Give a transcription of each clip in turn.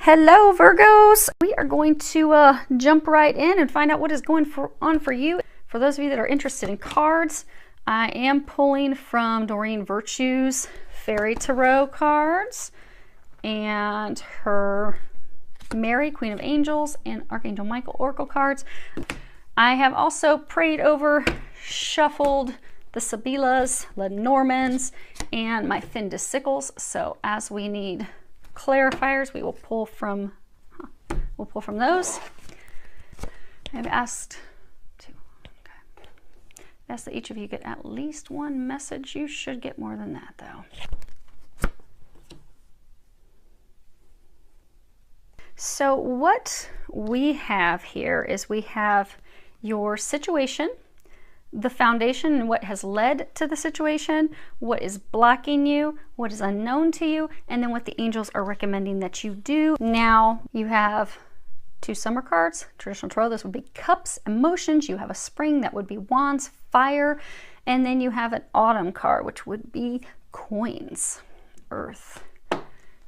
Hello Virgos! We are going to jump right in and find out what is going on for you. For those of you that are interested in cards, I am pulling from Doreen Virtue's Fairy Tarot cards and her Mary, Queen of Angels, and Archangel Michael Oracle cards. I have also prayed over, shuffled the Sibyllahs, Lenormands, and my Findicicles. So as we need clarifiers, we will pull from those. I've asked that each of you get at least one message. You should get more than that though. So what we have here is we have your situation, the foundation and what has led to the situation, what is blocking you, what is unknown to you, and then what the angels are recommending that you do. Now you have two summer cards, traditional tarot. This would be cups, emotions. You have a spring, that would be wands, fire, and then you have an autumn card, which would be coins, earth.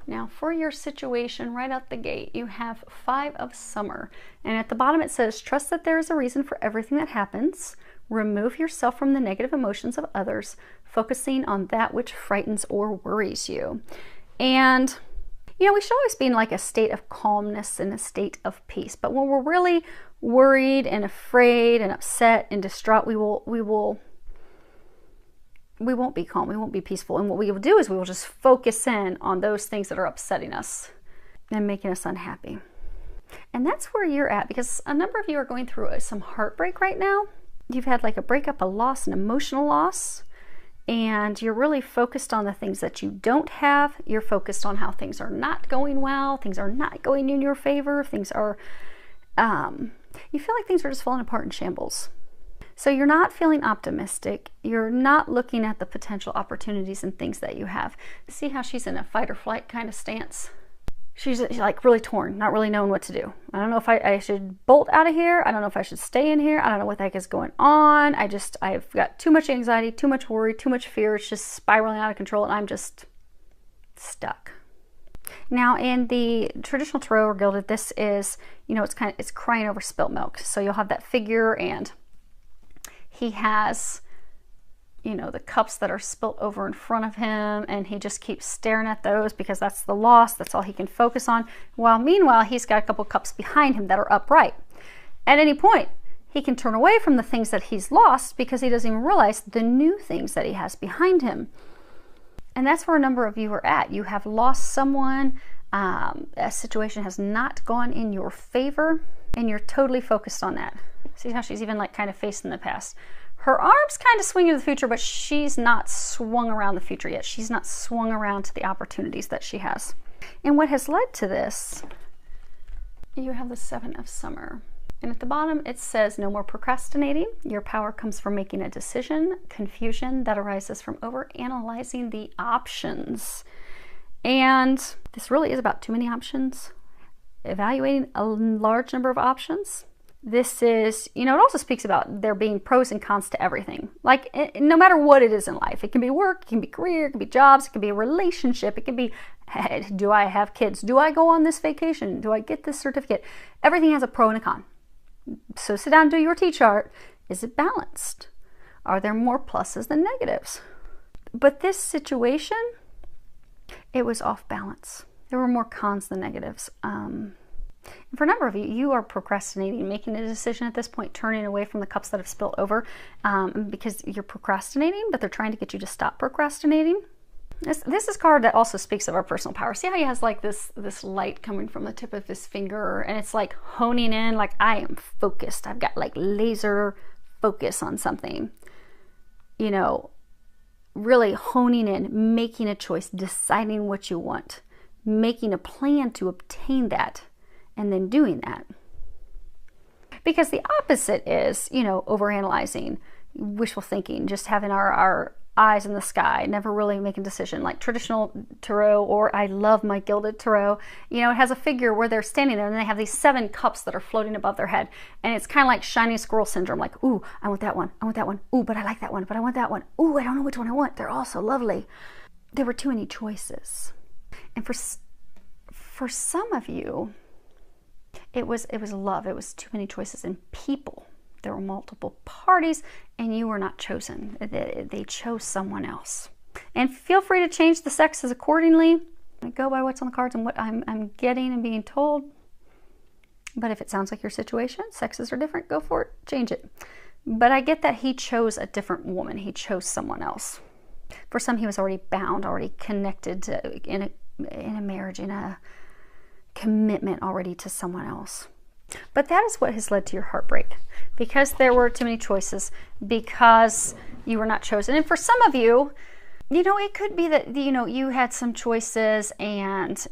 Now for your situation right out the gate, you have 5 of summer, and at the bottom it says, trust that there is a reason for everything that happens. Remove yourself from the negative emotions of others, focusing on that which frightens or worries you. And you know, we should always be in like a state of calmness and a state of peace. But when we're really worried and afraid and upset and distraught, we won't be calm. We won't be peaceful. And what we will do is we will just focus in on those things that are upsetting us and making us unhappy. And that's where you're at, because a number of you are going through some heartbreak right now. You've had like a breakup, a loss, an emotional loss, and you're really focused on the things that you don't have. You're focused on how things are not going well, things are not going in your favor, things are, you feel like things are just falling apart in shambles. So you're not feeling optimistic. You're not looking at the potential opportunities and things that you have. See how she's in a fight or flight kind of stance? She's like really torn, not really knowing what to do. I don't know if I should bolt out of here. I don't know if I should stay in here. I don't know what the heck is going on. I've got too much anxiety, too much worry, too much fear. It's just spiraling out of control and I'm just stuck. Now in the traditional tarot or gilded, this is, you know, it's crying over spilt milk. So you'll have that figure and he has, you know, the cups that are spilt over in front of him, and he just keeps staring at those because that's the loss. That's all he can focus on. While meanwhile, he's got a couple cups behind him that are upright. At any point, he can turn away from the things that he's lost because he doesn't even realize the new things that he has behind him. And that's where a number of you are at. You have lost someone. A situation has not gone in your favor, and you're totally focused on that. See how she's even like kind of facing the past. Her arm's kind of swinging to the future, but she's not swung around the future yet. She's not swung around to the opportunities that she has. And what has led to this, you have the 7 of summer. And at the bottom, it says, no more procrastinating. Your power comes from making a decision. Confusion that arises from overanalyzing the options. And this really is about too many options. Evaluating a large number of options. This is, you know, it also speaks about there being pros and cons to everything. Like, no matter what it is in life, it can be work, it can be career, it can be jobs, it can be a relationship, it can be, hey, do I have kids? Do I go on this vacation? Do I get this certificate? Everything has a pro and a con. So sit down and do your T-chart. Is it balanced? Are there more pluses than negatives? But this situation, it was off balance. There were more cons than negatives. And for a number of you, you are procrastinating, making a decision at this point, turning away from the cups that have spilled over because you're procrastinating, but they're trying to get you to stop procrastinating. This is a card that also speaks of our personal power. See how he has like this light coming from the tip of his finger, and it's like honing in, like I am focused. I've got like laser focus on something, you know, really honing in, making a choice, deciding what you want, making a plan to obtain that, and then doing that. Because the opposite is, you know, overanalyzing, wishful thinking, just having our eyes in the sky, never really making a decision. Like traditional tarot, or I love my gilded tarot, you know, it has a figure where they're standing there and they have these 7 cups that are floating above their head. And it's kind of like shiny squirrel syndrome. Like, ooh, I want that one. I want that one. Ooh, but I like that one. But I want that one. Ooh, I don't know which one I want. They're all so lovely. There were too many choices. And For some of you, it was love. It was too many choices in people. There were multiple parties, and you were not chosen. They chose someone else. And feel free to change the sexes accordingly. I go by what's on the cards and what I'm getting and being told. But if it sounds like your situation, sexes are different, go for it, change it. But I get that he chose a different woman. He chose someone else. For some, he was already bound, already connected to, in a marriage, in a commitment already to someone else. But that is what has led to your heartbreak, because there were too many choices, because you were not chosen. And for some of you, it could be that, you had some choices and,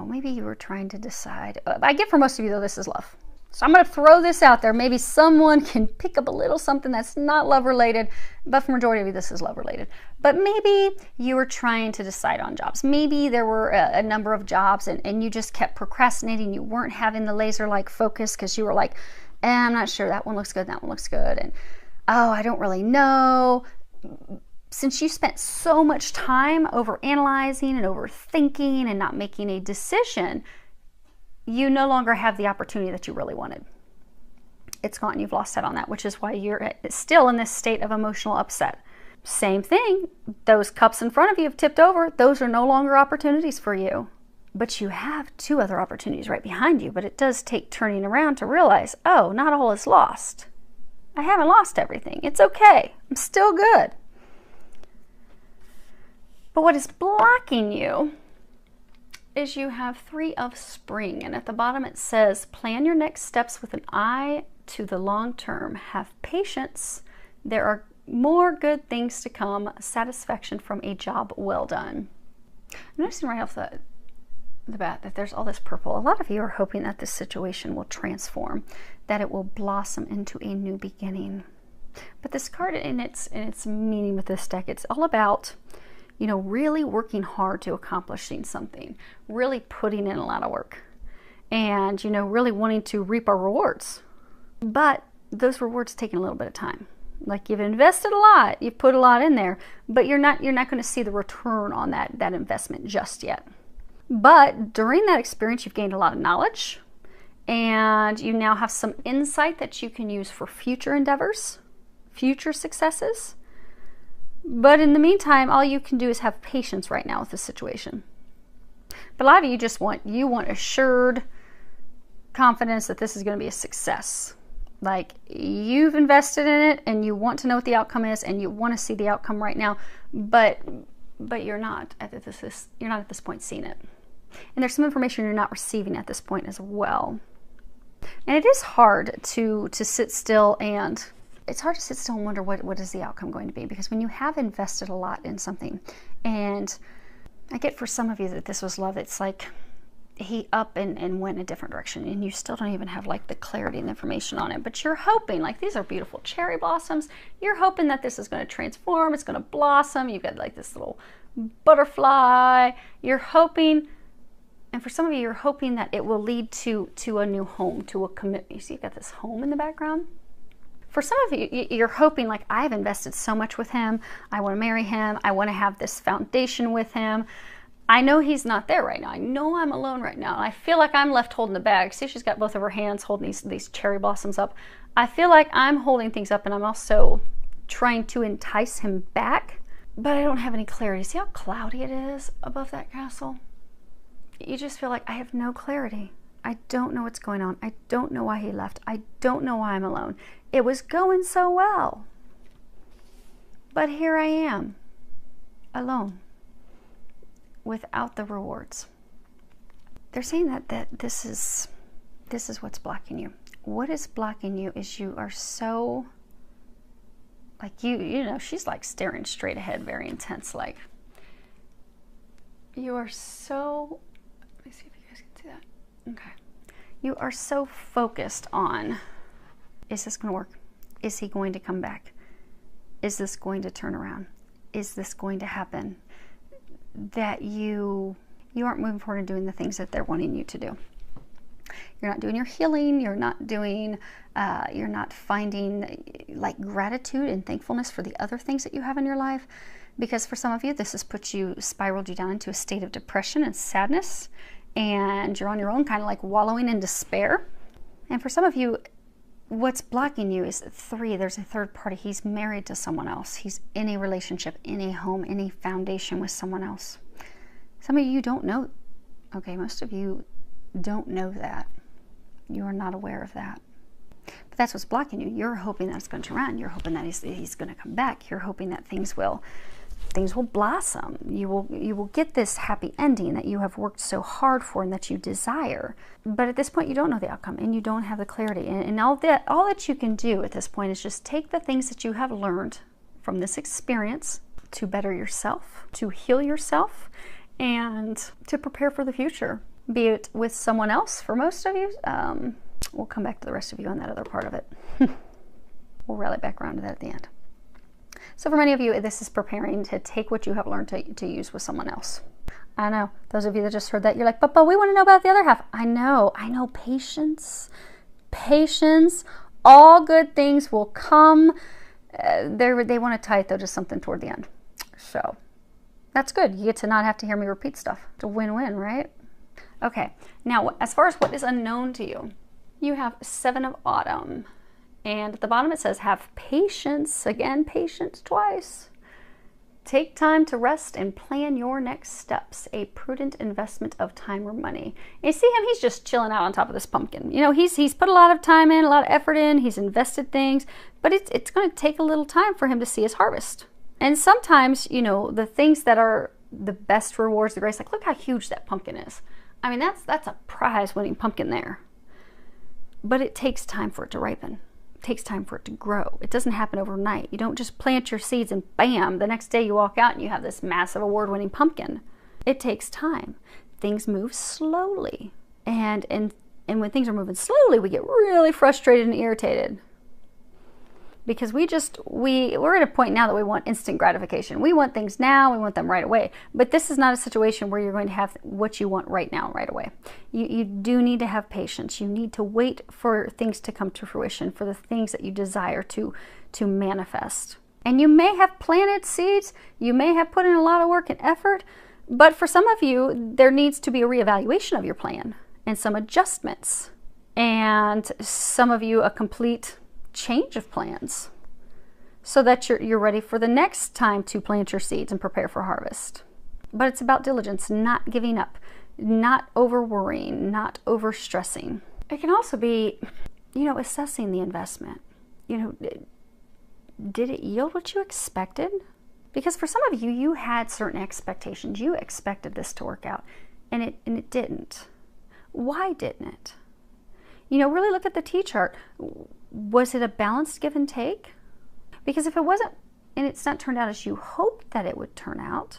maybe you were trying to decide. I get for most of you, though, this is love. So I'm going to throw this out there. Maybe someone can pick up a little something that's not love related, but for majority of you, this is love related. But maybe you were trying to decide on jobs. Maybe there were a number of jobs and you just kept procrastinating. You weren't having the laser-like focus because you were like, I'm not sure, that one looks good, that one looks good. And, I don't really know. Since you spent so much time over analyzing and overthinking and not making a decision, you no longer have the opportunity that you really wanted. It's gone. You've lost out on that, which is why you're still in this state of emotional upset. Same thing. Those cups in front of you have tipped over. Those are no longer opportunities for you. But you have 2 other opportunities right behind you. But it does take turning around to realize, not all is lost. I haven't lost everything. It's okay. I'm still good. But what is blocking you is you have 3 of spring, and at the bottom it says, plan your next steps with an eye to the long term. Have patience. There are more good things to come. Satisfaction from a job well done. I'm noticing right off the bat that there's all this purple. A lot of you are hoping that this situation will transform, that it will blossom into a new beginning. But this card, in its meaning with this deck, it's all about really working hard to accomplishing something, really putting in a lot of work, and, really wanting to reap our rewards. But those rewards taking a little bit of time. Like, you've invested a lot, you've put a lot in there, but you're not going to see the return on that investment just yet. But during that experience, you've gained a lot of knowledge, and you now have some insight that you can use for future endeavors, future successes. But in the meantime, all you can do is have patience right now with the situation. But a lot of you want assured confidence that this is going to be a success. Like, you've invested in it and you want to know what the outcome is and you want to see the outcome right now, but you're not at this point seeing it. And there's some information you're not receiving at this point as well. And it is hard to sit still, and it's hard to sit still and wonder what is the outcome going to be, because when you have invested a lot in something, and I get for some of you that this was love, it's like he up and went in a different direction, and you still don't even have like the clarity and information on it, but you're hoping, like, these are beautiful cherry blossoms, you're hoping that this is going to transform, it's going to blossom, you've got like this little butterfly, you're hoping, and for some of you, you're hoping that it will lead to a new home, to a commitment. You see, you've got this home in the background. For some of you, you're hoping, like, I've invested so much with him. I want to marry him. I want to have this foundation with him. I know he's not there right now. I know I'm alone right now. I feel like I'm left holding the bag. See, she's got both of her hands holding these cherry blossoms up. I feel like I'm holding things up, and I'm also trying to entice him back, but I don't have any clarity. See how cloudy it is above that castle? You just feel like, I have no clarity. I don't know what's going on. I don't know why he left. I don't know why I'm alone. It was going so well. But here I am, alone, without the rewards. They're saying that this is what's blocking you. What is blocking you is you are so, like, she's like staring straight ahead, very intense, like, you are so, let me see if you guys can see that. Okay. You are so focused on, is this going to work? Is he going to come back? Is this going to turn around? Is this going to happen? That you aren't moving forward and doing the things that they're wanting you to do. You're not doing your healing. You're not finding like gratitude and thankfulness for the other things that you have in your life. Because for some of you, this has spiraled you down into a state of depression and sadness. and you're on your own, kind of like wallowing in despair. And for some of you, what's blocking you is 3. There's a third party. He's married to someone else. He's in a relationship, in a home, in a foundation with someone else. Some of you don't know. Okay, most of you don't know that. You are not aware of that. But that's what's blocking you. You're hoping that it's going to turn around. You're hoping that he's going to come back. You're hoping that things will blossom. You will get this happy ending that you have worked so hard for and that you desire. But at this point, you don't know the outcome and you don't have the clarity. And all that you can do at this point is just take the things that you have learned from this experience to better yourself, to heal yourself, and to prepare for the future, be it with someone else for most of you. We'll come back to the rest of you on that other part of it. We'll rally back around to that at the end. So for many of you, this is preparing to take what you have learned to use with someone else. I know, those of you that just heard that, you're like, but we want to know about the other half. I know, patience, all good things will come. They want to tie it though to something toward the end. So that's good. You get to not have to hear me repeat stuff. It's a win-win, right? Okay, now as far as what is unknown to you, you have 7 of Autumn. And at the bottom it says, have patience. Again, patience twice. Take time to rest and plan your next steps. A prudent investment of time or money. And you see him, he's just chilling out on top of this pumpkin. You know, he's put a lot of time in, a lot of effort in, he's invested things, but it's going to take a little time for him to see his harvest. And sometimes, you know, the things that are the best rewards, the grace, like look how huge that pumpkin is. I mean, that's a prize-winning pumpkin there. But it takes time for it to ripen. It takes time for it to grow. It doesn't happen overnight. You don't just plant your seeds and bam, the next day you walk out and you have this massive award-winning pumpkin. It takes time. Things move slowly. And when things are moving slowly, we get really frustrated and irritated. Because we're at a point now that we want instant gratification. We want things now, we want them right away. But this is not a situation where you're going to have what you want right now, right away. You do need to have patience. You need to wait for things to come to fruition, for the things that you desire to manifest. And you may have planted seeds, you may have put in a lot of work and effort, but for some of you, there needs to be a reevaluation of your plan and some adjustments. And some of you, a complete change of plans so that you're ready for the next time to plant your seeds and prepare for harvest. But it's about diligence, not giving up, not over worrying, not over stressing. It can also be, you know, assessing the investment. You know, did it yield what you expected? Because for some of you, you had certain expectations. You expected this to work out and it didn't. Why didn't it? You know, really look at the T-chart. Was it a balanced give and take? Because if it wasn't, and it's not turned out as you hoped that it would turn out,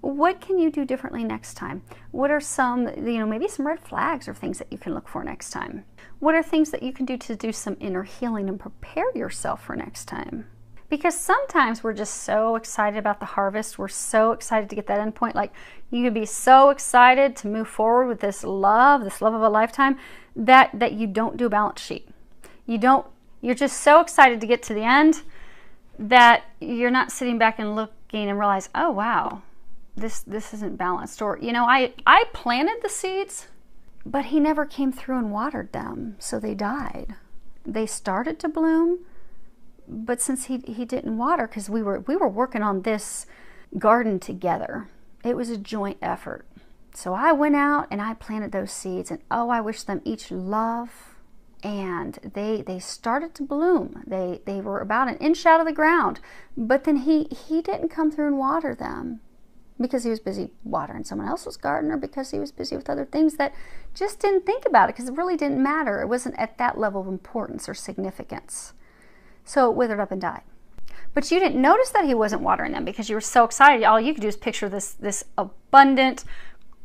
what can you do differently next time? What are some, you know, maybe some red flags or things that you can look for next time? What are things that you can do to do some inner healing and prepare yourself for next time? Because sometimes we're just so excited about the harvest. We're so excited to get that end point. Like you could be so excited to move forward with this love of a lifetime, that you don't do a balance sheet. You're just so excited to get to the end that you're not sitting back and looking and realize, oh wow, this isn't balanced. Or, you know, I planted the seeds, but he never came through and watered them, so they died. They started to bloom, but since he didn't water, because we were working on this garden together, it was a joint effort. So I went out and I planted those seeds, and oh, I wish them each love. And they started to bloom. They were about an inch out of the ground, but then he didn't come through and water them because he was busy watering someone else's garden, or because he was busy with other things that just didn't think about it, because it really didn't matter. It wasn't at that level of importance or significance. So it withered up and died. But you didn't notice that he wasn't watering them because you were so excited. All you could do is picture this abundant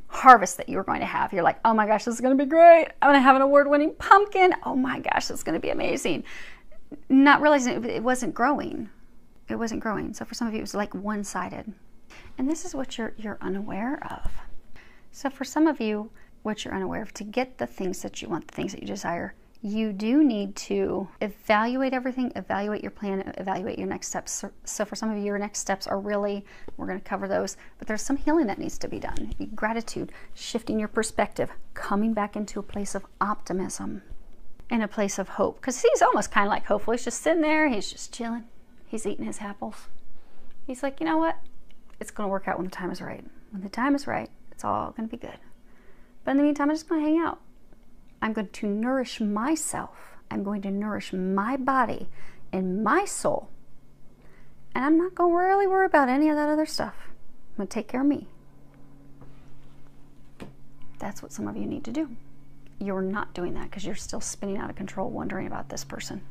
harvest that you were going to have. You're like, oh my gosh, this is going to be great. I'm going to have an award-winning pumpkin. Oh my gosh, this is going to be amazing. Not realizing it wasn't growing. It wasn't growing. So for some of you, it was like one-sided. And this is what you're unaware of. So for some of you, what you're unaware of, to get the things that you want, the things that you desire, you do need to evaluate everything, evaluate your plan, evaluate your next steps. So for some of you, your next steps are really, we're going to cover those, but there's some healing that needs to be done. Gratitude, shifting your perspective, coming back into a place of optimism and a place of hope. Because he's almost kind of like hopeful. He's just sitting there, he's just chilling. He's eating his apples. He's like, you know what? It's going to work out when the time is right. When the time is right, it's all going to be good. But in the meantime, I'm just going to hang out. I'm going to nourish myself. I'm going to nourish my body and my soul. And I'm not going to really worry about any of that other stuff. I'm going to take care of me. That's what some of you need to do. You're not doing that because you're still spinning out of control, wondering about this person.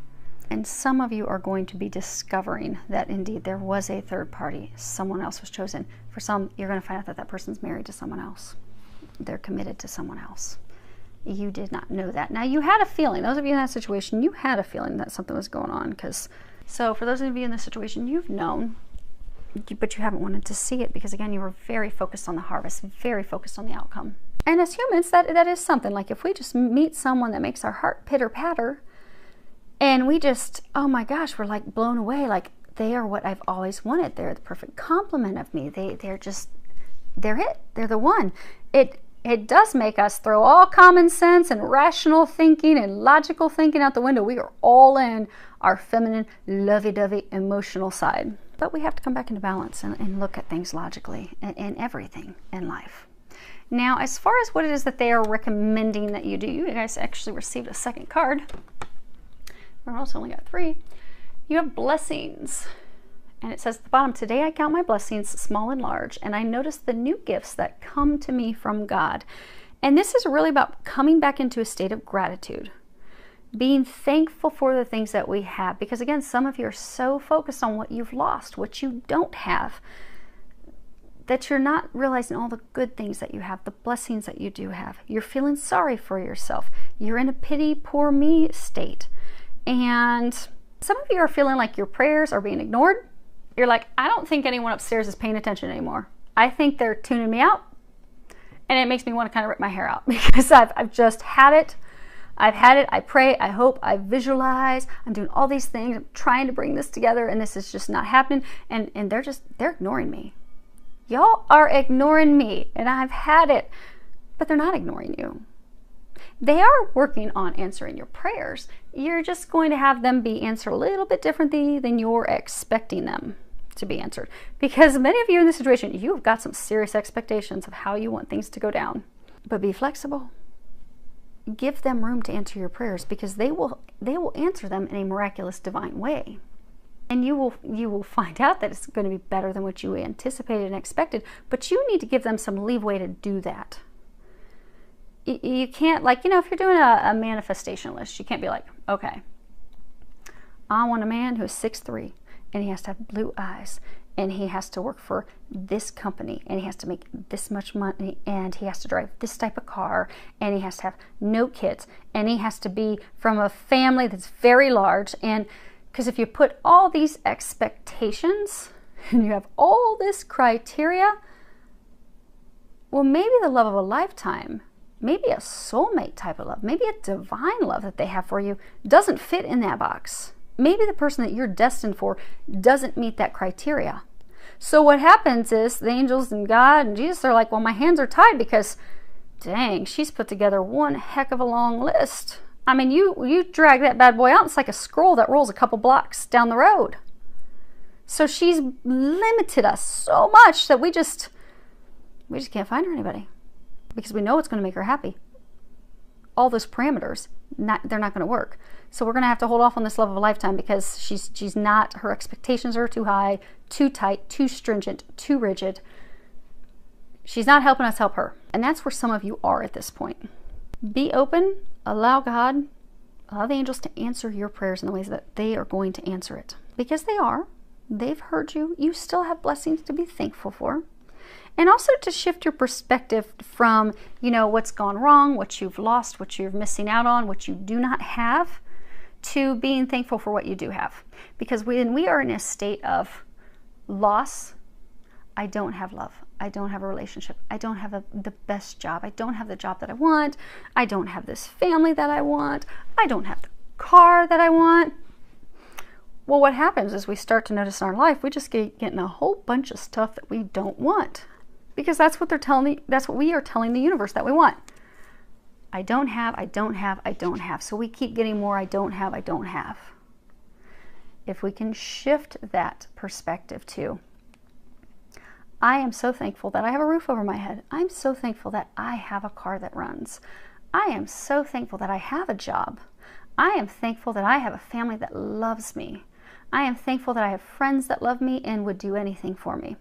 And some of you are going to be discovering that indeed there was a third party. Someone else was chosen. For some, you're going to find out that that person's married to someone else. They're committed to someone else. You did not know that. Now, you had a feeling. Those of you in that situation, you had a feeling that something was going on. So for those of you in this situation, you've known, but you haven't wanted to see it because, again, you were very focused on the harvest, very focused on the outcome. And as humans, that is something. Like if we just meet someone that makes our heart pitter-patter, and we just, oh my gosh, we're like blown away. Like they are what I've always wanted. They're the perfect complement of me. They're it. They're the one. It does make us throw all common sense and rational thinking and logical thinking out the window. We are all in our feminine, lovey-dovey, emotional side. But we have to come back into balance and look at things logically and everything in life. Now, as far as what it is that they are recommending that you do, you guys actually received a second card. We also only got 3. You have blessings. And it says at the bottom, today I count my blessings, small and large, and I notice the new gifts that come to me from God. And this is really about coming back into a state of gratitude, being thankful for the things that we have. Because again, some of you are so focused on what you've lost, what you don't have, that you're not realizing all the good things that you have, the blessings that you do have. You're feeling sorry for yourself. You're in a pity, poor me state. And some of you are feeling like your prayers are being ignored. You're like, I don't think anyone upstairs is paying attention anymore. I think they're tuning me out. And it makes me want to kind of rip my hair out because I've just had it. I've had it. I pray, I hope, I visualize. I'm doing all these things. I'm trying to bring this together and this is just not happening. And they're ignoring me. Y'all are ignoring me and I've had it. But they're not ignoring you. They are working on answering your prayers. You're just going to have them be answered a little bit differently than you're expecting them to be answered. Because many of you in this situation, you've got some serious expectations of how you want things to go down. But be flexible. Give them room to answer your prayers because they will answer them in a miraculous divine way. And you will find out that it's going to be better than what you anticipated and expected. But you need to give them some leeway to do that. You can't, like, if you're doing a manifestation list, you can't be like, okay, I want a man who is 6'3", and he has to have blue eyes, and he has to work for this company, and he has to make this much money, and he has to drive this type of car, and he has to have no kids, and he has to be from a family that's very large. And because if you put all these expectations, and you have all this criteria, well, maybe the love of a lifetime, maybe a soulmate type of love, maybe a divine love that they have for you doesn't fit in that box. Maybe the person that you're destined for doesn't meet that criteria. So what happens is the angels and God and Jesus are like, well, my hands are tied because, dang, she's put together one heck of a long list. I mean, you drag that bad boy out, it's like a scroll that rolls a couple blocks down the road. So she's limited us so much that we just can't find her anybody. Because we know it's going to make her happy. All those parameters, they're not going to work. So we're going to have to hold off on this love of a lifetime because she's not, her expectations are too high, too tight, too stringent, too rigid. She's not helping us help her. And that's where some of you are at this point. Be open, allow God, allow the angels to answer your prayers in the ways that they are going to answer it. Because they are. They've heard you. You still have blessings to be thankful for. And also to shift your perspective from, what's gone wrong, what you've lost, what you're missing out on, what you do not have, to being thankful for what you do have. Because when we are in a state of loss, I don't have love, I don't have a relationship. I don't have the best job. I don't have the job that I want. I don't have this family that I want. I don't have the car that I want. Well, what happens is we start to notice in our life, we just getting a whole bunch of stuff that we don't want. Because that's what that's what we are telling the universe that we want. I don't have, I don't have, I don't have. So we keep getting more I don't have, I don't have. If we can shift that perspective to, I am so thankful that I have a roof over my head. I'm so thankful that I have a car that runs. I am so thankful that I have a job. I am thankful that I have a family that loves me. I am thankful that I have friends that love me and would do anything for me.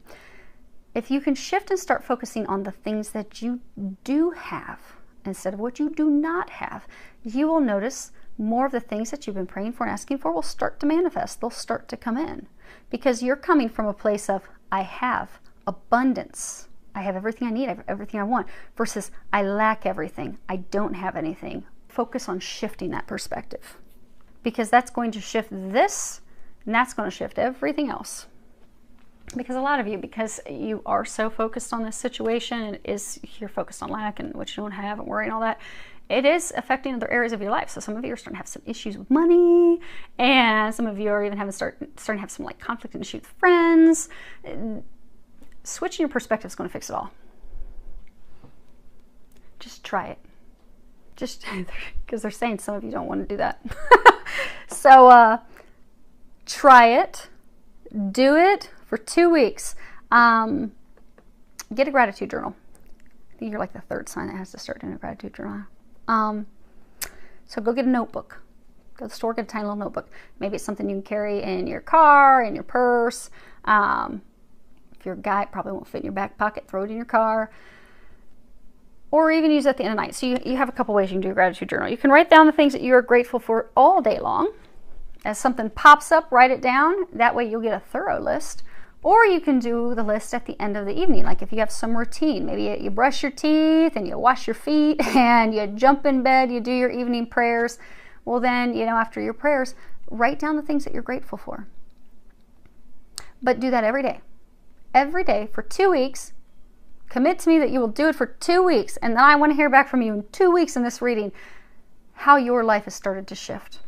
If you can shift and start focusing on the things that you do have instead of what you do not have, you will notice more of the things that you've been praying for and asking for will start to manifest. They'll start to come in because you're coming from a place of, I have abundance. I have everything I need. I have everything I want versus I lack everything. I don't have anything. Focus on shifting that perspective because that's going to shift this and that's going to shift everything else. Because a lot of you, because you are so focused on this situation and you're focused on lack and what you don't have and worry and all that, it is affecting other areas of your life. So some of you are starting to have some issues with money, and some of you are even starting to have some like conflict and issues with friends. Switching your perspective is going to fix it all. Just try it. Just because they're saying some of you don't want to do that. So try it. Do it for 2 weeks. Get a gratitude journal. I think you're like the third sign that has to start doing a gratitude journal. So go get a notebook. Go to the store, get a tiny little notebook. Maybe it's something you can carry in your car, in your purse. If you're a guy, it probably won't fit in your back pocket. Throw it in your car. Or even use it at the end of the night. So you have a couple ways you can do a gratitude journal. You can write down the things that you are grateful for all day long. As something pops up, write it down. That way you'll get a thorough list. Or you can do the list at the end of the evening. Like if you have some routine, maybe you brush your teeth and you wash your feet and you jump in bed, you do your evening prayers. Well then, after your prayers, write down the things that you're grateful for. But do that every day. Every day for 2 weeks. Commit to me that you will do it for 2 weeks. And then I want to hear back from you in 2 weeks in this reading how your life has started to shift.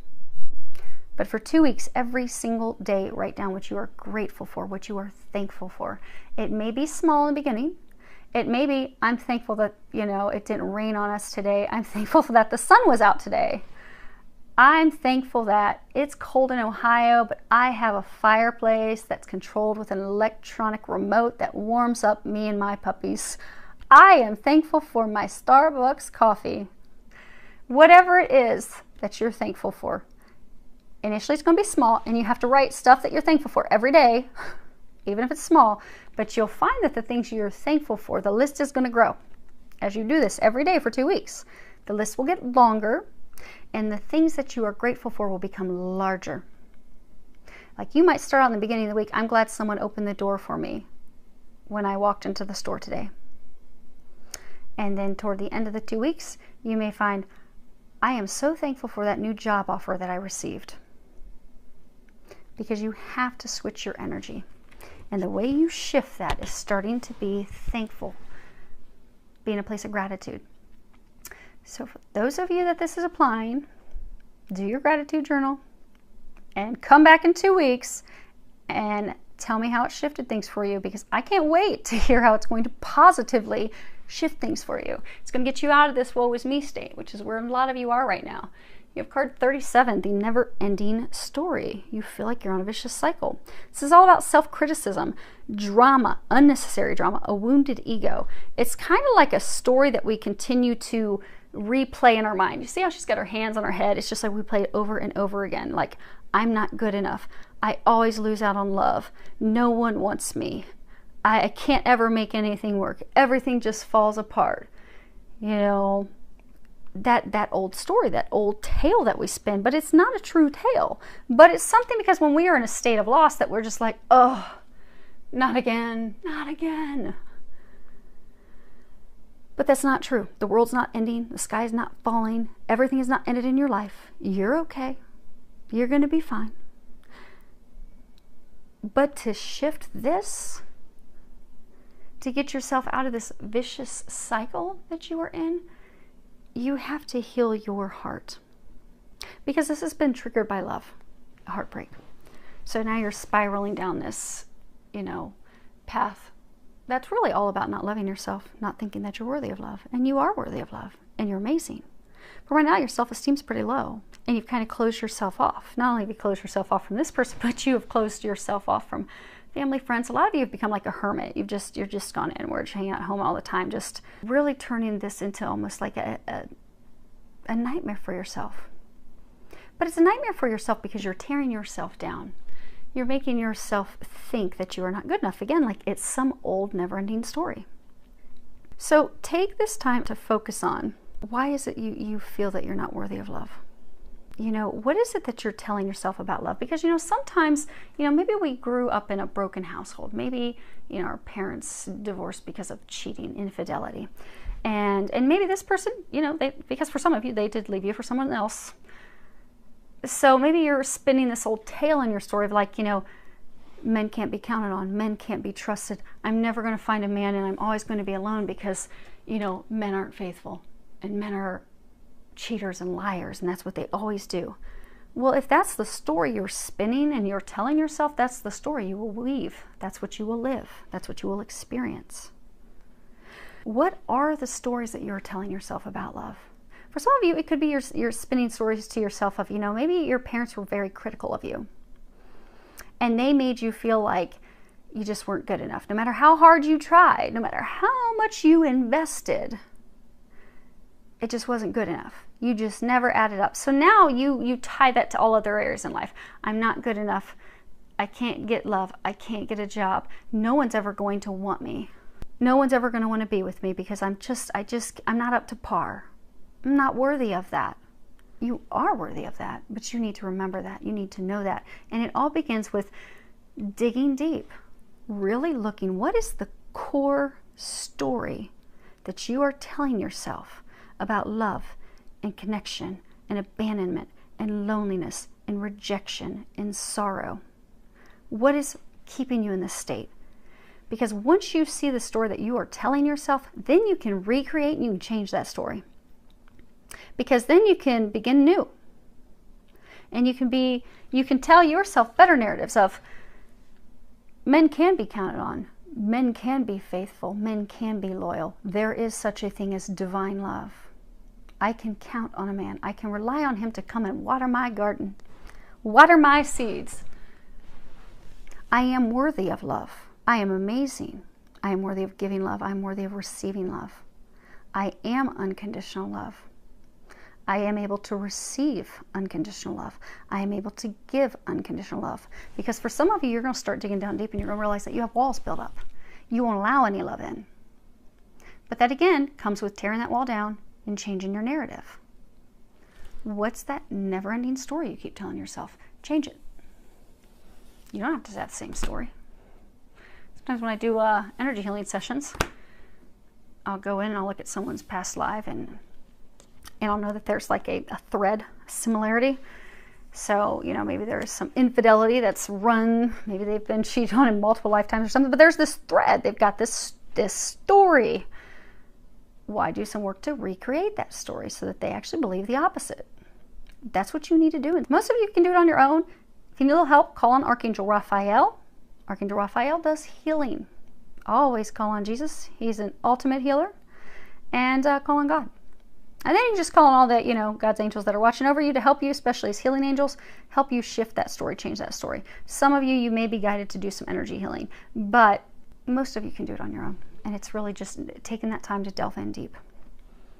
But for 2 weeks, every single day, write down what you are grateful for, what you are thankful for. It may be small in the beginning. It may be, I'm thankful that, it didn't rain on us today. I'm thankful that the sun was out today. I'm thankful that it's cold in Ohio, but I have a fireplace that's controlled with an electronic remote that warms up me and my puppies. I am thankful for my Starbucks coffee. Whatever it is that you're thankful for. Initially, it's going to be small, and you have to write stuff that you're thankful for every day, even if it's small. But you'll find that the things you're thankful for, the list is going to grow as you do this every day for 2 weeks. The list will get longer, and the things that you are grateful for will become larger. Like you might start out in the beginning of the week, I'm glad someone opened the door for me when I walked into the store today. And then toward the end of the 2 weeks, you may find, I am so thankful for that new job offer that I received. Because you have to switch your energy. And the way you shift that is starting to be thankful. Be in a place of gratitude. So for those of you that this is applying, do your gratitude journal and come back in 2 weeks and tell me how it shifted things for you, because I can't wait to hear how it's going to positively shift things for you. It's going to get you out of this woe is me state, which is where a lot of you are right now. You have card 37, the never-ending story. You feel like you're on a vicious cycle. This is all about self-criticism, drama, unnecessary drama, a wounded ego. It's kind of like a story that we continue to replay in our mind. You see how she's got her hands on her head? It's just like we play it over and over again. Like, I'm not good enough. I always lose out on love. No one wants me. I can't ever make anything work. Everything just falls apart. That old story, that old tale that we spin, but it's not a true tale. But it's something because when we are in a state of loss that we're just like, oh, not again, not again. But that's not true. The world's not ending. The sky is not falling. Everything is not ended in your life. You're okay. You're going to be fine. But to shift this, to get yourself out of this vicious cycle that you are in, you have to heal your heart. Because this has been triggered by love, heartbreak. So now you're spiraling down this, path that's really all about not loving yourself, not thinking that you're worthy of love. And you are worthy of love, and you're amazing. But right now, your self-esteem's pretty low, and you've kind of closed yourself off. Not only have you closed yourself off from this person, but you have closed yourself off from family, friends. A lot of you have become like a hermit. You're just gone inward, hanging out at home all the time, just really turning this into almost like a nightmare for yourself. But it's a nightmare for yourself because you're tearing yourself down. You're making yourself think that you are not good enough. Again, like it's some old never-ending story. So take this time to focus on, why is it you feel that you're not worthy of love? What is it that you're telling yourself about love? Because, sometimes, maybe we grew up in a broken household. Maybe, our parents divorced because of cheating, infidelity. And maybe this person, because for some of you, they did leave you for someone else. So maybe you're spinning this old tale in your story of like, men can't be counted on, men can't be trusted. I'm never going to find a man, and I'm always going to be alone because, men aren't faithful and men are cheaters and liars, and that's what they always do. Well, if that's the story you're spinning and you're telling yourself, that's the story you will weave. That's what you will live. That's what you will experience. What are the stories that you're telling yourself about love? For some of you, it could be you're spinning stories to yourself of, maybe your parents were very critical of you. And they made you feel like you just weren't good enough. No matter how hard you tried, no matter how much you invested, it just wasn't good enough. You just never added up. So now you tie that to all other areas in life. I'm not good enough. I can't get love. I can't get a job. No one's ever going to want me. No one's ever going to want to be with me because I'm not up to par. I'm not worthy of that. You are worthy of that, but you need to remember that. You need to know that. And it all begins with digging deep, really looking, what is the core story that you are telling yourself about love and connection and abandonment and loneliness and rejection and sorrow? What is keeping you in this state? Because once you see the story that you are telling yourself, then you can recreate and you can change that story. Because then you can begin new. And you can tell yourself better narratives of men can be counted on. Men can be faithful. Men can be loyal. There is such a thing as divine love. I can count on a man. I can rely on him to come and water my garden, water my seeds. I am worthy of love. I am amazing. I am worthy of giving love. I am worthy of receiving love. I am unconditional love. I am able to receive unconditional love. I am able to give unconditional love. Because for some of you, you're going to start digging down deep and you're going to realize that you have walls built up. You won't allow any love in. But that again comes with tearing that wall down and changing your narrative. What's that never-ending story you keep telling yourself? Change it. You don't have to have the same story. Sometimes when I do energy healing sessions, I'll go in and I'll look at someone's past life and I'll know that there's like a thread, a similarity. So, maybe there's some infidelity that's run, maybe they've been cheated on in multiple lifetimes or something, but there's this thread. They've got this story. Why do some work to recreate that story so that they actually believe the opposite? That's what you need to do. And most of you can do it on your own. If you need a little help, call on Archangel Raphael. Archangel Raphael does healing. Always call on Jesus. He's an ultimate healer. And call on God. And then you just call on all that, God's angels that are watching over you to help you, especially as healing angels, help you shift that story, change that story. Some of you may be guided to do some energy healing, but most of you can do it on your own. And it's really just taking that time to delve in deep.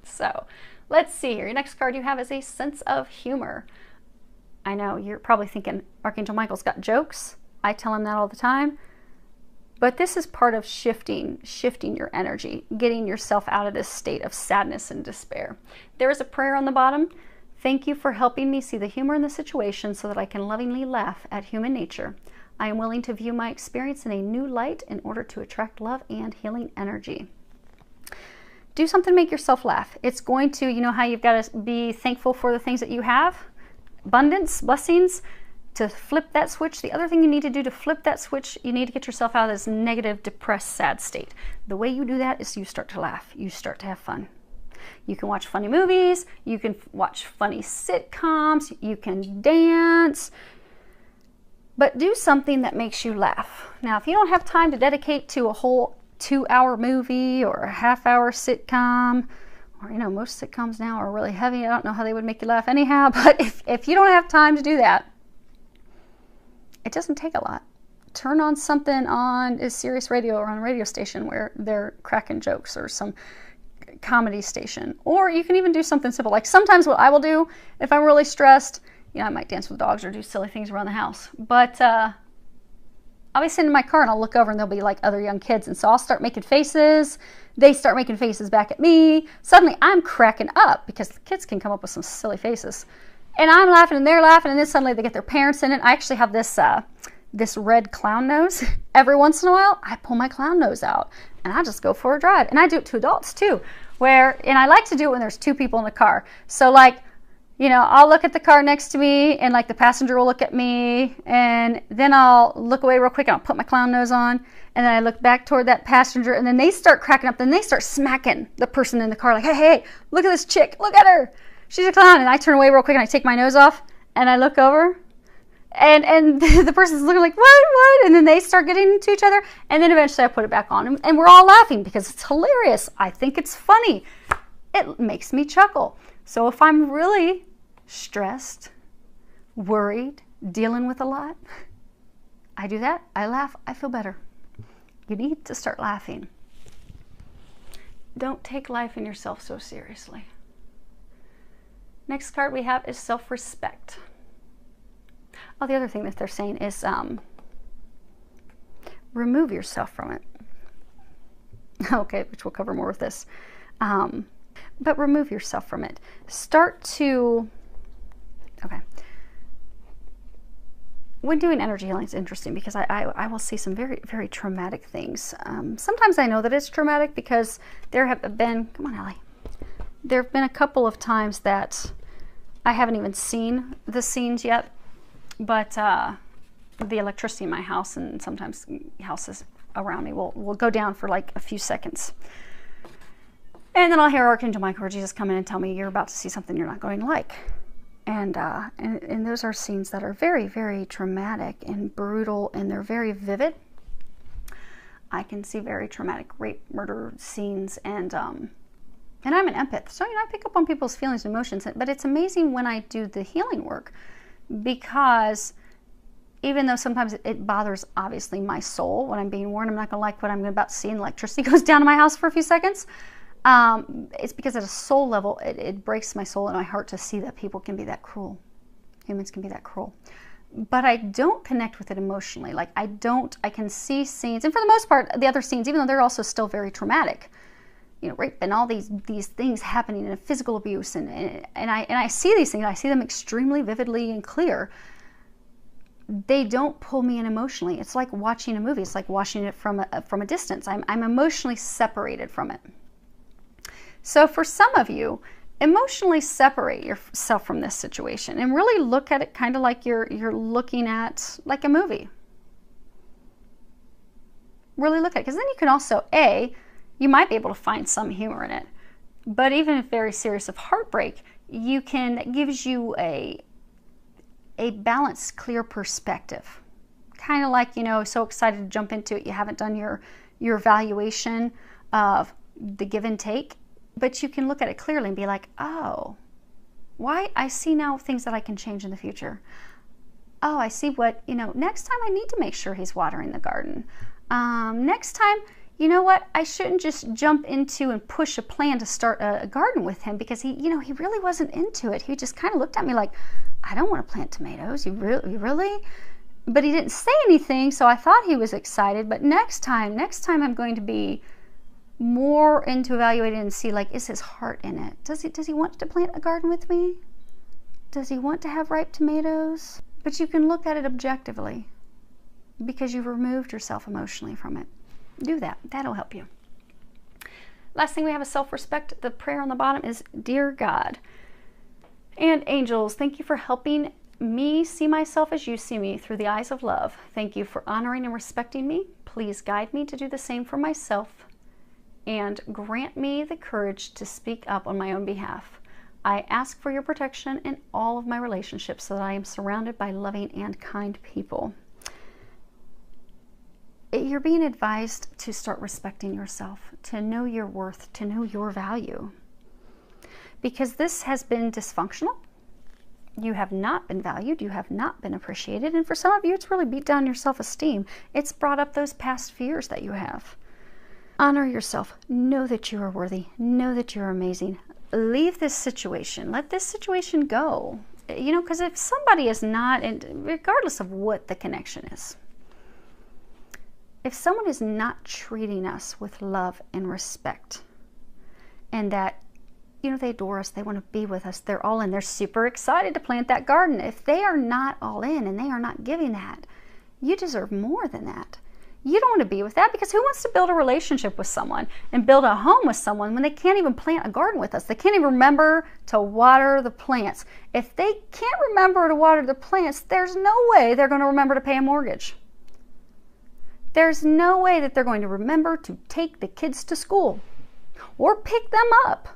So let's see here. Your next card you have is a sense of humor. I know you're probably thinking Archangel Michael's got jokes. I tell him that all the time. But this is part of shifting your energy, getting yourself out of this state of sadness and despair. There is a prayer on the bottom. Thank you for helping me see the humor in the situation so that I can lovingly laugh at human nature. I am willing to view my experience in a new light in order to attract love and healing energy. Do something to make yourself laugh. It's going to, how you've got to be thankful for the things that you have. Abundance, blessings. to flip that switch, the other thing you need to do to flip that switch, you need to get yourself out of this negative, depressed, sad state. The way you do that is you start to laugh. You start to have fun. You can watch funny movies. You can watch funny sitcoms. You can dance. But do something that makes you laugh. Now, if you don't have time to dedicate to a whole 2-hour movie or a half-hour sitcom, or, you know, most sitcoms now are really heavy. I don't know how they would make you laugh anyhow, but if you don't have time to do that, it doesn't take a lot. Turn on something on a Sirius radio or on a radio station where they're cracking jokes, or some comedy station. Or you can even do something simple. Like sometimes what I will do if I'm really stressed, you know, I might dance with dogs or do silly things around the house. But I'll be sitting in my car and I'll look over and there'll be like other young kids. And so I'll start making faces. They start making faces back at me. Suddenly I'm cracking up because the kids can come up with some silly faces. And I'm laughing and they're laughing, and then suddenly they get their parents in it. I actually have this this red clown nose. Every once in a while, I pull my clown nose out and I just go for a drive. And I do it to adults too, and I like to do it when there's 2 people in the car. So like, you know, I'll look at the car next to me and like the passenger will look at me, and then I'll look away real quick and I'll put my clown nose on, and then I look back toward that passenger, and then they start cracking up. Then they start smacking the person in the car like, hey, look at this chick, look at her. She's a clown. And I turn away real quick and I take my nose off and I look over, and the person's looking like, what? And then they start getting into each other, and then eventually I put it back on, and we're all laughing because it's hilarious. I think it's funny. It makes me chuckle. So if I'm really stressed, worried, dealing with a lot, I do that. I laugh. I feel better. You need to start laughing. Don't take life and yourself so seriously. Next card we have is self-respect. Oh, the other thing that they're saying is remove yourself from it. Okay, which we'll cover more with this. But remove yourself from it. Start to, okay. When doing energy healing, it's interesting because I will see some very, very traumatic things. Sometimes I know that it's traumatic because there have been, come on, Ellie. There have been a couple of times that I haven't even seen the scenes yet, but the electricity in my house and sometimes houses around me will go down for like a few seconds. And then I'll hear Archangel Michael or Jesus come in and tell me, you're about to see something you're not going to like. And those are scenes that are very, very traumatic and brutal, and they're very vivid. I can see very traumatic rape, murder scenes, and I'm an empath, so I pick up on people's feelings and emotions. But it's amazing when I do the healing work, because even though sometimes it bothers, obviously, my soul when I'm being warned I'm not going to like what I'm about to see, and electricity goes down in my house for a few seconds. It's because at a soul level, it breaks my soul and my heart to see that people can be that cruel. Humans can be that cruel. But I don't connect with it emotionally. Like I can see scenes, and for the most part, the other scenes, even though they're also still very traumatic, you know, rape and all these things happening, and physical abuse, and I see these things, I see them extremely vividly and clear. They don't pull me in emotionally. It's like watching a movie. It's like watching it from a distance. I'm emotionally separated from it. So for some of you, emotionally separate yourself from this situation and really look at it kind of like you're looking at like a movie. Really look at it, because then you can also, you might be able to find some humor in it. But even if very serious of heartbreak, it gives you a balanced, clear perspective. Kind of like, so excited to jump into it, you haven't done your evaluation of the give and take. But you can look at it clearly and be like, oh, why? I see now things that I can change in the future. Oh, I see what, next time I need to make sure he's watering the garden. Next time, you know what? I shouldn't just jump into and push a plan to start a garden with him, because he really wasn't into it. He just kind of looked at me like, I don't want to plant tomatoes. You really? But he didn't say anything, so I thought he was excited. But next time I'm going to be more into evaluating and see, like, is his heart in it? Does he want to plant a garden with me? Does he want to have ripe tomatoes? But you can look at it objectively because you've removed yourself emotionally from it. Do that. That'll help you. Last thing we have is self-respect. The prayer on the bottom is, Dear God and angels, thank you for helping me see myself as you see me through the eyes of love. Thank you for honoring and respecting me. Please guide me to do the same for myself and grant me the courage to speak up on my own behalf. I ask for your protection in all of my relationships so that I am surrounded by loving and kind people. You're being advised to start respecting yourself, to know your worth, to know your value. Because this has been dysfunctional. You have not been valued. You have not been appreciated. And for some of you, it's really beat down your self-esteem. It's brought up those past fears that you have. Honor yourself. Know that you are worthy. Know that you're amazing. Leave this situation. Let this situation go. You know, because if somebody is not, and regardless of what the connection is, if someone is not treating us with love and respect, and that, you know, they adore us, they want to be with us, they're all in, they're super excited to plant that garden. If they are not all in and they are not giving that, you deserve more than that. You don't want to be with that, because who wants to build a relationship with someone and build a home with someone when they can't even plant a garden with us? They can't even remember to water the plants. If they can't remember to water the plants, there's no way they're going to remember to pay a mortgage. There's no way that they're going to remember to take the kids to school or pick them up,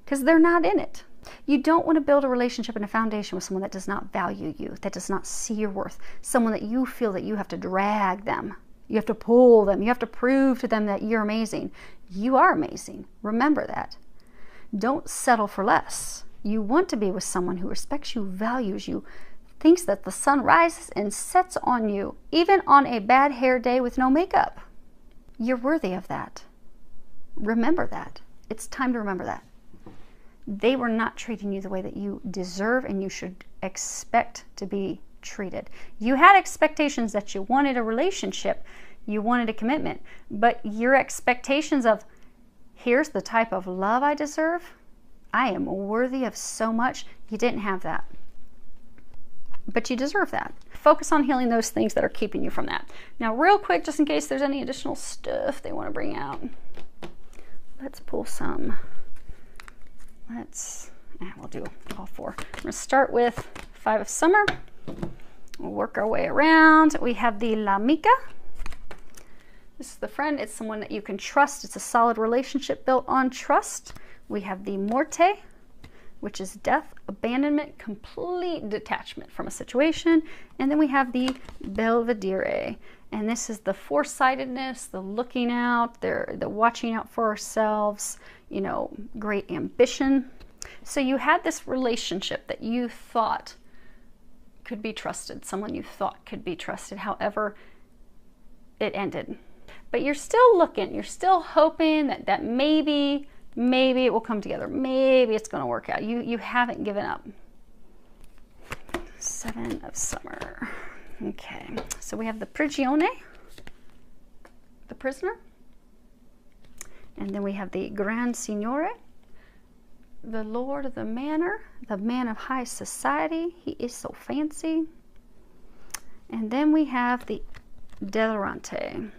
because they're not in it. You don't want to build a relationship and a foundation with someone that does not value you, that does not see your worth, someone that you feel that you have to drag them, you have to pull them, you have to prove to them that you're amazing. You are amazing. Remember that. Don't settle for less. You want to be with someone who respects you, values you, thinks that the sun rises and sets on you, even on a bad hair day with no makeup. You're worthy of that. Remember that. It's time to remember that. They were not treating you the way that you deserve and you should expect to be treated. You had expectations that you wanted a relationship, you wanted a commitment, but your expectations of, here's the type of love I deserve, I am worthy of so much, you didn't have that. But you deserve that. Focus on healing those things that are keeping you from that. Now, real quick, just in case there's any additional stuff they want to bring out, let's pull some. We'll do all four. I'm going to start with 5 of Summer. We'll work our way around. We have the La Mica. This is the friend. It's someone that you can trust. It's a solid relationship built on trust. We have the Morte, which is death, abandonment, complete detachment from a situation. And then we have the Belvedere. And this is the foresightedness, the looking out, the watching out for ourselves, you know, great ambition. So you had this relationship that you thought could be trusted, someone you thought could be trusted. However, it ended. But you're still looking, you're still hoping that maybe it will come together. Maybe it's going to work out. You haven't given up. 7 of Summer. Okay, so we have the Prigione, the prisoner. And then we have the Gran Signore, the Lord of the Manor, the man of high society. He is so fancy. And then we have the Delirante.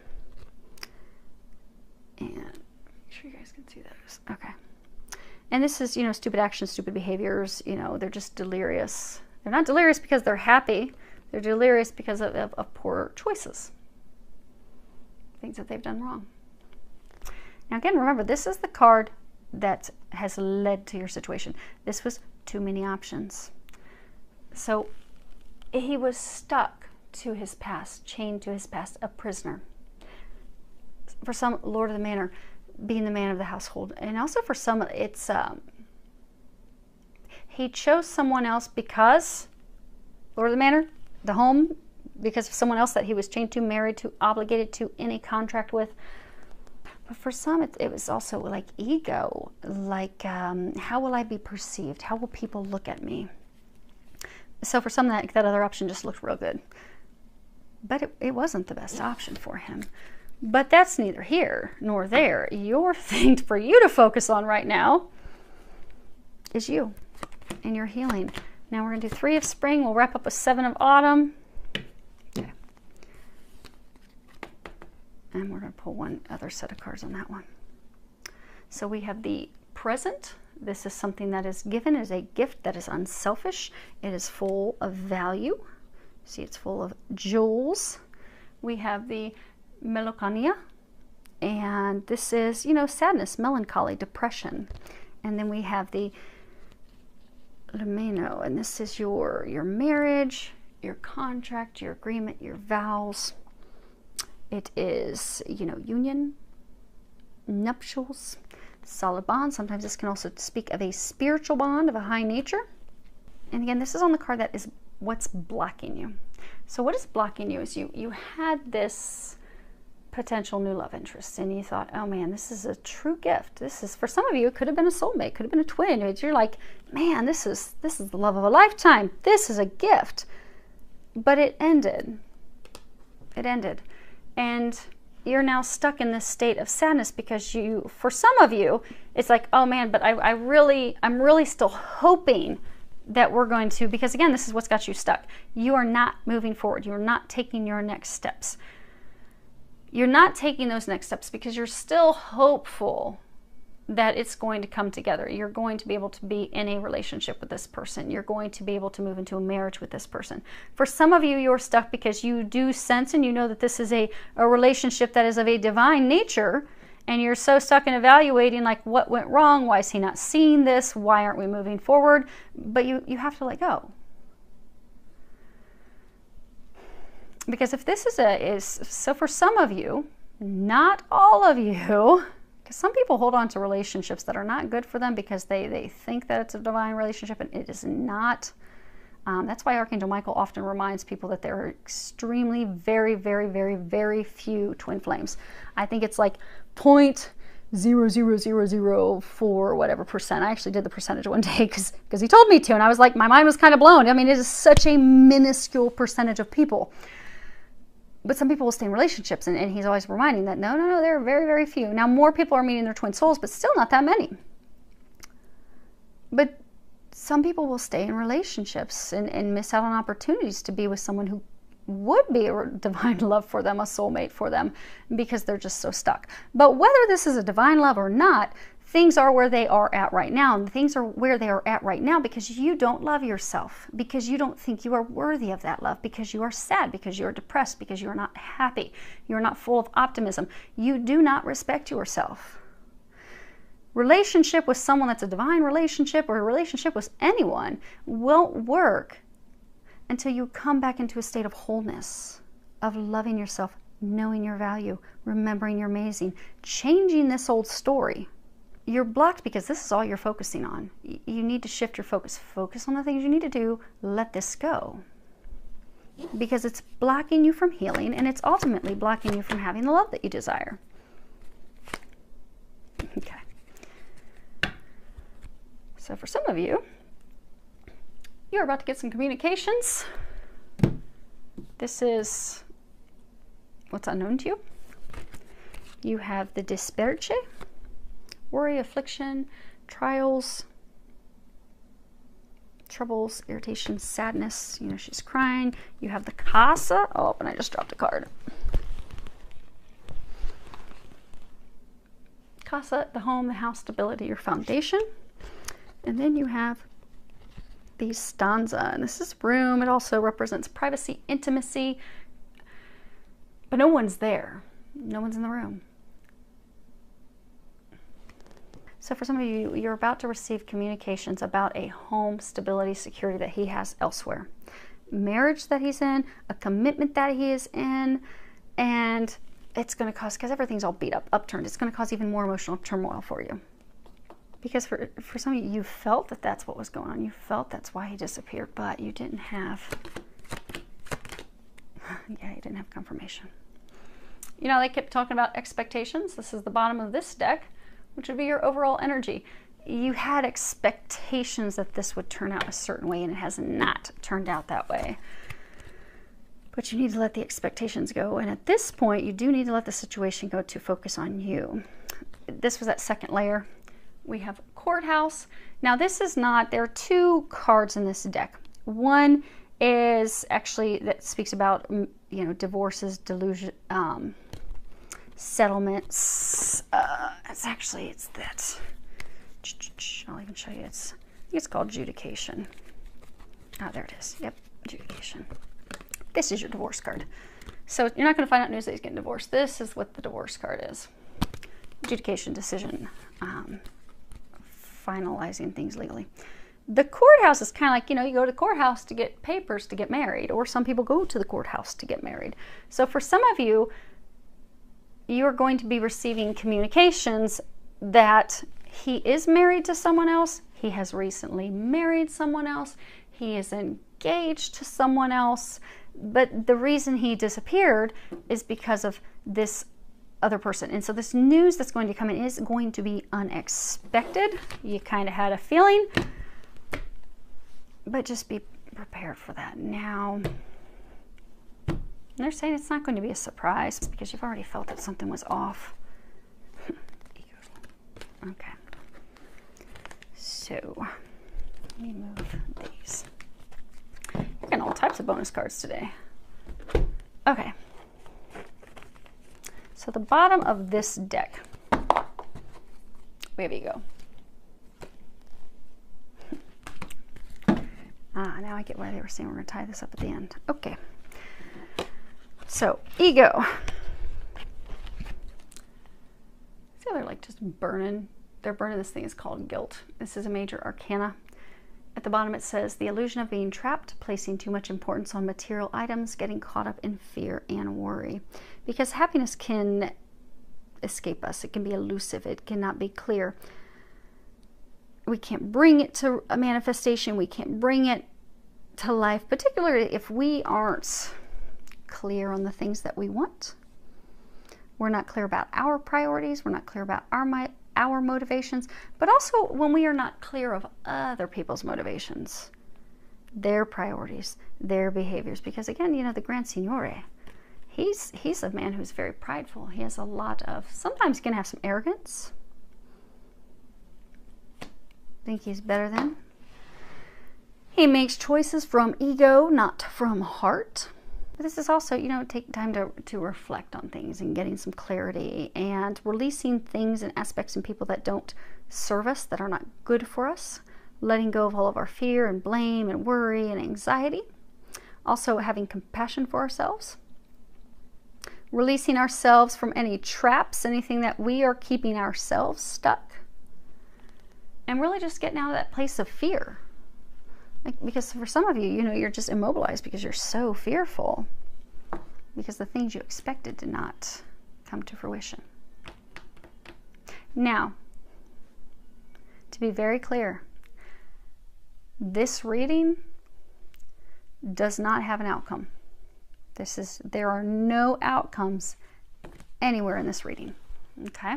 And make sure you guys can see those. Okay. And this is, you know, stupid actions, stupid behaviors. You know, they're just delirious. They're not delirious because they're happy. They're delirious because of poor choices. Things that they've done wrong. Now again, remember, this is the card that has led to your situation. This was too many options. So he was stuck to his past, chained to his past, a prisoner. For some, Lord of the Manor, being the man of the household. And also for some, it's he chose someone else because, Lord of the Manor, the home, because of someone else that he was chained to, married to, obligated to, in a contract with. But for some, it was also like ego, like how will I be perceived? How will people look at me? So for some, that other option just looked real good. But it wasn't the best option for him. But that's neither here nor there. Your thing for you to focus on right now is you and your healing. Now we're going to do 3 of Spring. We'll wrap up with 7 of Autumn. Okay. And we're going to pull one other set of cards on that one. So we have the present. This is something that is given as a gift that is unselfish. It is full of value. See, it's full of jewels. We have the melancholia, and this is, you know, sadness, melancholy, depression. And then we have the lumino, and this is your marriage, your contract, your agreement, your vows. It is, you know, union, nuptials, solid bond. Sometimes this can also speak of a spiritual bond of a high nature. And again, this is on the card that is what's blocking you. So what is blocking you is you had this potential new love interest, and you thought, oh man, this is a true gift. This is, for some of you, it could have been a soulmate, could have been a twin. You're like, man, this is the love of a lifetime. This is a gift. But it ended. It ended. And you're now stuck in this state of sadness because for some of you, it's like, oh man, but I'm really still hoping that we're going to, because again, this is what's got you stuck. You are not moving forward. You're not taking your next steps. You're not taking those next steps because you're still hopeful that it's going to come together. You're going to be able to be in a relationship with this person. You're going to be able to move into a marriage with this person. For some of you, you're stuck because you do sense and you know that this is a relationship that is of a divine nature, and you're so stuck in evaluating like what went wrong, why is he not seeing this, why aren't we moving forward? But you have to let go. Because if this so for some of you, not all of you, because some people hold on to relationships that are not good for them because they think that it's a divine relationship, and it is not. That's why Archangel Michael often reminds people that there are extremely, very, very, very, very few twin flames. I think it's like 0.00004 whatever percent. I actually did the percentage one day because he told me to, and I was like, my mind was kind of blown. I mean, it is such a minuscule percentage of people. But some people will stay in relationships, and he's always reminding that, no, there are very, very few. Now, more people are meeting their twin souls, but still not that many. But some people will stay in relationships and miss out on opportunities to be with someone who would be a divine love for them, a soulmate for them, because they're just so stuck. But whether this is a divine love or not, things are where they are at right now. And things are where they are at right now because you don't love yourself, because you don't think you are worthy of that love, because you are sad, because you are depressed, because you are not happy, you are not full of optimism. You do not respect yourself. Relationship with someone that's a divine relationship, or a relationship with anyone, won't work until you come back into a state of wholeness, of loving yourself, knowing your value, remembering you're amazing, changing this old story. You're blocked because this is all you're focusing on. You need to shift your focus. Focus on the things you need to do. Let this go. Because it's blocking you from healing, and it's ultimately blocking you from having the love that you desire. Okay. So for some of you, you're about to get some communications. This is what's unknown to you. You have the disperche, worry, affliction, trials, troubles, irritation, sadness. You know, she's crying. You have the casa. Oh, and I just dropped a card. Casa, the home, the house, stability, your foundation. And then you have the stanza, and this is room. It also represents privacy, intimacy, but no one's there. No one's in the room. So for some of you, you're about to receive communications about a home, stability, security that he has elsewhere. Marriage that he's in, a commitment that he is in, and it's going to cause, because everything's all beat up, upturned, it's going to cause even more emotional turmoil for you. Because for some of you, you felt that that's what was going on. You felt that's why he disappeared, but you didn't have, you didn't have confirmation. You know, they kept talking about expectations. This is the bottom of this deck, which would be your overall energy. You had expectations that this would turn out a certain way, and it has not turned out that way. But you need to let the expectations go. And at this point, you do need to let the situation go to focus on you. This was that second layer. We have courthouse. Now this is not, there are two cards in this deck. One is actually that speaks about, you know, divorces, delusion, settlements. It's that I'll even show you. It's called adjudication. Ah, there it is. Yep, adjudication. This is your divorce card. So you're not going to find out news that he's getting divorced. This is what the divorce card is. Adjudication, decision, finalizing things legally. The courthouse is kind of like, you know, you go to the courthouse to get papers to get married, or some people go to the courthouse to get married. So for some of you, you're going to be receiving communications that he is married to someone else, he has recently married someone else, he is engaged to someone else, but the reason he disappeared is because of this other person. And so this news that's going to come in is going to be unexpected. You kind of had a feeling, but just be prepared for that. Now, they're saying it's not going to be a surprise because you've already felt that something was off. Okay. So, let me move these. You're getting all types of bonus cards today. Okay. So the bottom of this deck, we have ego. Now I get why they were saying we're going to tie this up at the end. Okay. So, ego. See how they're like just burning? They're burning this thing. It's called guilt. This is a major arcana. At the bottom it says, the illusion of being trapped, placing too much importance on material items, getting caught up in fear and worry. Because happiness can escape us. It can be elusive. It cannot be clear. We can't bring it to a manifestation. We can't bring it to life, particularly if we aren't clear on the things that we want. We're not clear about our priorities. We're not clear about our motivations, but also when we are not clear of other people's motivations, their priorities, their behaviors. Because again, you know, the Grand Signore, he's a man who's very prideful. He has a lot of, sometimes he can have some arrogance. Think he's better than. He makes choices from ego, not from heart. But this is also, you know, take time to reflect on things and getting some clarity and releasing things and aspects and people that don't serve us, that are not good for us. Letting go of all of our fear and blame and worry and anxiety. Also having compassion for ourselves. Releasing ourselves from any traps, anything that we are keeping ourselves stuck. And really just getting out of that place of fear. Because for some of you, you know, you're just immobilized because you're so fearful. Because the things you expected did not come to fruition. Now, to be very clear, this reading does not have an outcome. There are no outcomes anywhere in this reading. Okay?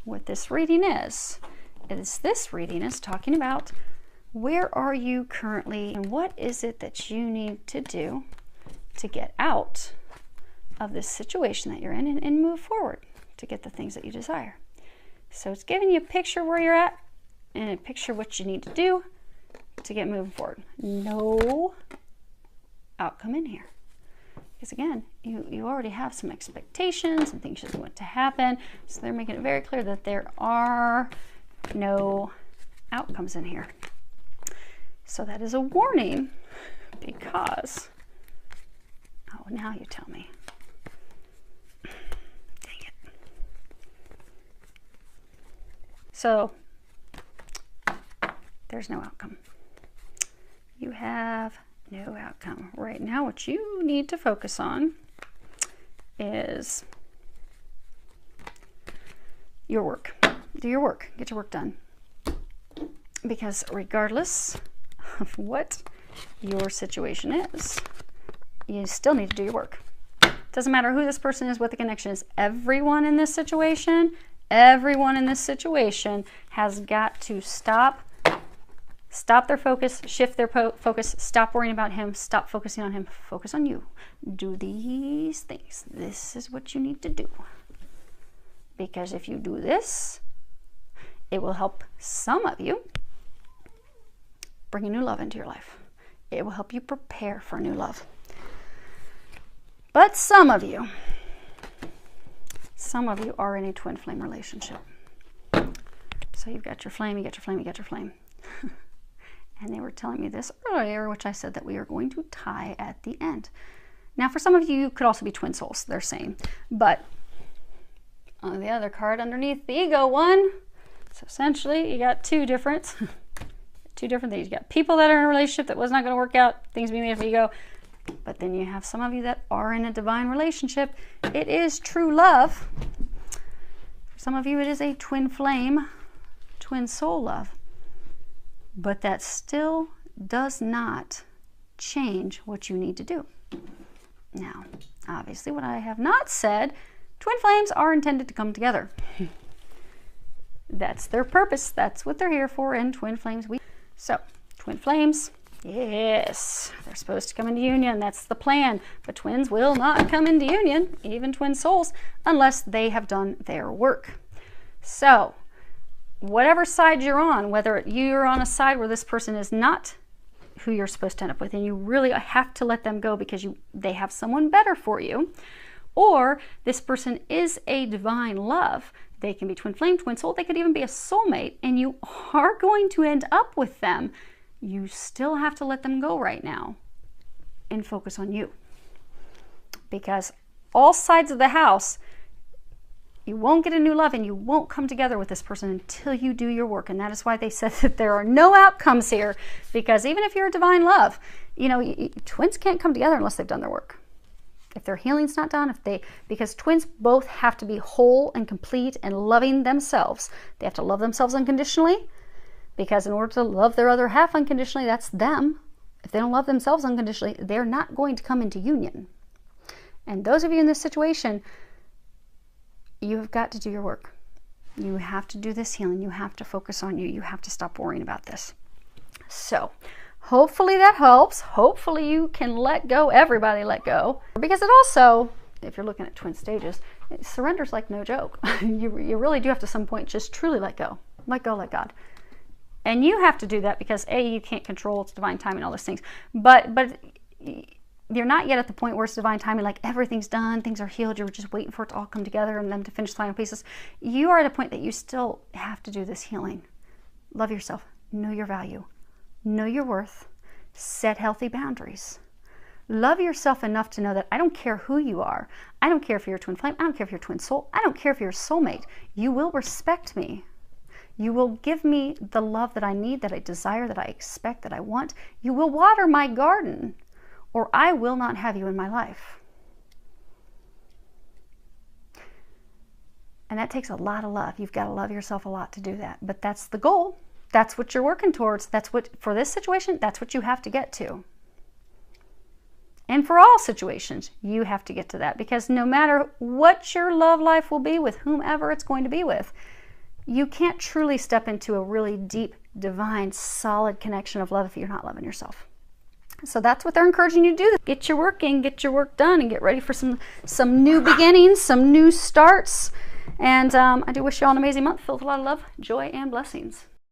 What this reading is this reading is talking about where are you currently and what is it that you need to do to get out of this situation that you're in and move forward to get the things that you desire. So it's giving you a picture where you're at and a picture what you need to do to get moving forward. No outcome in here. Because again, you already have some expectations and things you want to happen. So they're making it very clear that there are no outcomes in here. So that is a warning because, oh, now you tell me. Dang it. So there's no outcome. You have no outcome. Right now, what you need to focus on is your work. Do your work. Get your work done. Because regardless of what your situation is, you still need to do your work. Doesn't matter who this person is, what the connection is. Everyone in this situation has got to stop their focus, shift their focus, stop worrying about him, stop focusing on him, focus on you. Do these things. This is what you need to do. Because if you do this, it will help some of you bring a new love into your life. It will help you prepare for new love. But some of you are in a twin flame relationship. So So you've got your flame, you got your flame, you got your flame. And they were telling me this earlier, which I said that we are going to tie at the end. Now, for some of you, you could also be twin souls, they're saying. But on the other card underneath, the ego one. So essentially, you got two different things. You got people that are in a relationship that was not going to work out, things being made of ego. But then you have some of you that are in a divine relationship. It is true love. For some of you, it is a twin flame, twin soul love. But that still does not change what you need to do. Now, obviously, what I have not said, twin flames are intended to come together. That's their purpose. That's what they're here for in twin flames. So, twin flames, yes, they're supposed to come into union. That's the plan. But twins will not come into union, even twin souls, unless they have done their work. So, whatever side you're on, whether you're on a side where this person is not who you're supposed to end up with, and you really have to let them go because they have someone better for you, or this person is a divine love. They can be twin flame, twin soul, they could even be a soulmate, and you are going to end up with them. You still have to let them go right now and focus on you. Because all sides of the house, you won't get a new love and you won't come together with this person until you do your work. And that is why they said that there are no outcomes here. Because even if you're a divine love, you know, twins can't come together unless they've done their work. If their healing's not done, because twins both have to be whole and complete and loving themselves. They have to love themselves unconditionally, because in order to love their other half unconditionally, that's them. If they don't love themselves unconditionally, they're not going to come into union. And those of you in this situation, you have got to do your work. You have to do this healing. You have to focus on you. You have to stop worrying about this. So hopefully that helps. Hopefully you can let go. Everybody let go. Because it also, if you're looking at twin stages, surrender's like no joke. You really do have to some point just truly let go. Let go, let God. And you have to do that because A, you can't control, it's divine timing, all those things. But you're not yet at the point where it's divine timing, like everything's done, things are healed, you're just waiting for it to all come together and them to finish the final pieces. You are at a point that you still have to do this healing. Love yourself. Know your value. Know your worth. Set healthy boundaries. Love yourself enough to know that I don't care who you are. I don't care if you're a twin flame. I don't care if you're a twin soul. I don't care if you're a soulmate. You will respect me. You will give me the love that I need, that I desire, that I expect, that I want. You will water my garden, or I will not have you in my life. And that takes a lot of love. You've got to love yourself a lot to do that. But that's the goal. That's what you're working towards. That's what, for this situation, that's what you have to get to. And for all situations, you have to get to that. Because no matter what your love life will be with whomever it's going to be with, you can't truly step into a really deep, divine, solid connection of love if you're not loving yourself. So that's what they're encouraging you to do. Get your work in, get your work done, and get ready for some new beginnings, some new starts. And I do wish you all an amazing month filled with a lot of love, joy, and blessings.